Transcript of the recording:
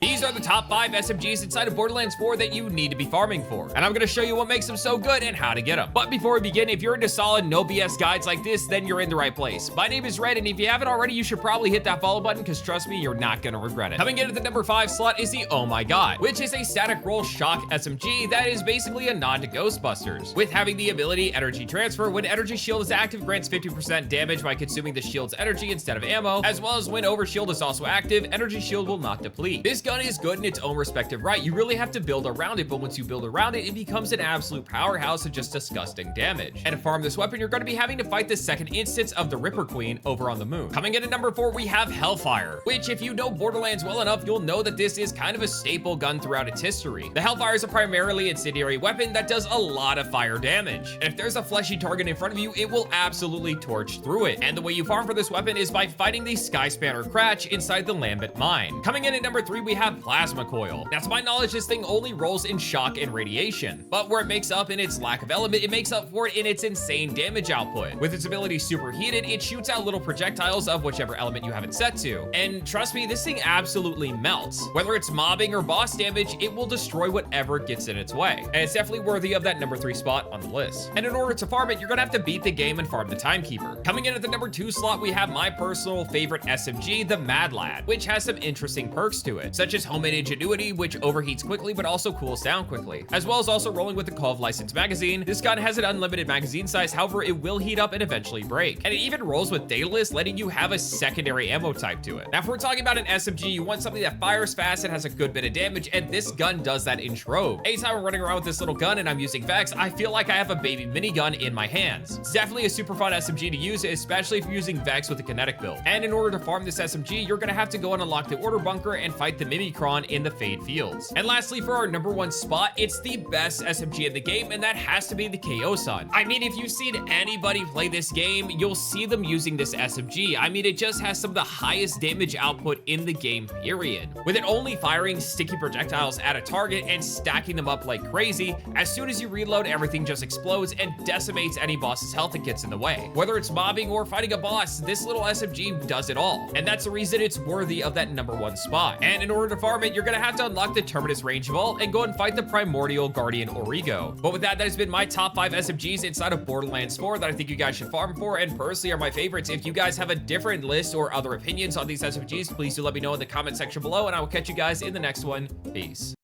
These are the top 5 SMGs inside of Borderlands 4 that you need to be farming for, and I'm gonna show you what makes them so good and how to get them. But before we begin, if you're into solid, no BS guides like this, then you're in the right place. My name is Red, and if you haven't already, you should probably hit that follow button, because trust me, you're not gonna regret it. Coming in at the number 5 slot is the Oh My God, which is a static roll shock SMG that is basically a nod to Ghostbusters, with having the ability Energy Transfer. When Energy Shield is active, grants 50% damage by consuming the shield's energy instead of ammo, as well as when Overshield is also active, Energy Shield will not deplete. This gun is good in its own respective right. You really have to build around it, but once you build around it, it becomes an absolute powerhouse of just disgusting damage. And to farm this weapon, you're going to be having to fight the second instance of the Ripper Queen over on the moon. Coming in at number 4, we have Hellfire, which if you know Borderlands well enough, you'll know that this is kind of a staple gun throughout its history. The Hellfire is a primarily incendiary weapon that does a lot of fire damage. And if there's a fleshy target in front of you, it will absolutely torch through it. And the way you farm for this weapon is by fighting the Sky Spanner Cratch inside the Lambent Mine. Coming in at number 3, we have Plasma Coil. Now, to my knowledge, this thing only rolls in shock and radiation, but where it makes up in its lack of element, it makes up for it in its insane damage output. With its ability Superheated, it shoots out little projectiles of whichever element you have it set to. And trust me, this thing absolutely melts. Whether it's mobbing or boss damage, it will destroy whatever gets in its way. And it's definitely worthy of that number 3 spot on the list. And in order to farm it, you're gonna have to beat the game and farm the Timekeeper. Coming in at the number 2 slot, we have my personal favorite SMG, the Madlad, which has some interesting perks to it, such as Homemade Ingenuity, which overheats quickly but also cools down quickly, as well as also rolling with the Coil Licensed magazine. This gun has an unlimited magazine size, however, it will heat up and eventually break. And it even rolls with Daedalus, letting you have a secondary ammo type to it. Now, if we're talking about an SMG, you want something that fires fast and has a good bit of damage, and this gun does that in trove. Anytime I'm running around with this little gun and I'm using Vex, I feel like I have a baby minigun in my hands. It's definitely a super fun SMG to use, especially if you're using Vex with a kinetic build. And in order to farm this SMG, you're gonna have to go and unlock the Order Bunker and fight the Mimikron in the Fade Fields. And lastly, for our number 1 spot, it's the best SMG in the game, and that has to be the Kaoson. I mean, if you've seen anybody play this game, you'll see them using this SMG. I mean, it just has some of the highest damage output in the game, period. With it only firing sticky projectiles at a target and stacking them up like crazy, as soon as you reload, everything just explodes and decimates any boss's health that gets in the way. Whether it's mobbing or fighting a boss, this little SMG does it all. And that's the reason it's worthy of that number 1 spot. And in order to farm it, you're gonna have to unlock the Terminus Range Vault and go and fight the Primordial Guardian Origo. But with that, that has been my top 5 SMGs inside of Borderlands 4 that I think you guys should farm for, and personally are my favorites. If you guys have a different list or other opinions on these SMGs, please do let me know in the comment section below, and I will catch you guys in the next one. Peace.